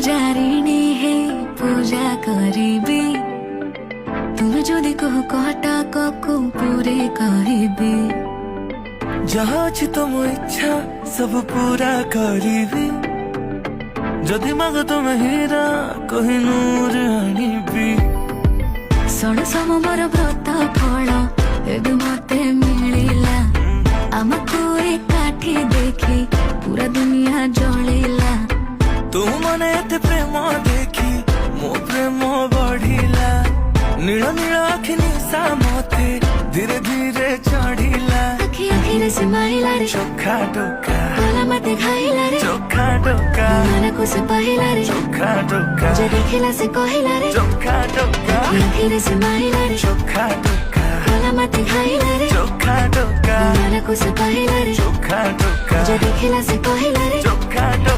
पूजारिणी हे पूजा करिबी तुम जदि कह कहटा को पूरे कहबी जहाँ अछि तुम इच्छा सब पूरा करिबी जदि माग तुम हीरा कोहिनूर आनिबी षण सोमवार व्रत फल एबे मते मिलिला आमको एकाठी देखी पूरा दुनिया जलिला तू मने एते प्रेम देखी मो प्रेम बढ़िला नील नील आखि निशा मते धीरे धीरे चढ़िला आखि आखिरे से माहिला रे चोखा टोका गला मते खाइला रे चोखा टोका मन को से पहिला रे चोखा टोका जे देखिला से कहिला रे चोखा टोका आखि आखिरे से माहिला रे चोखा टोका गला मते खाइला रे चोखा टोका मन को से पहिला रे चोखा टोका जे देखिला से कहिला रे चोखा टोका।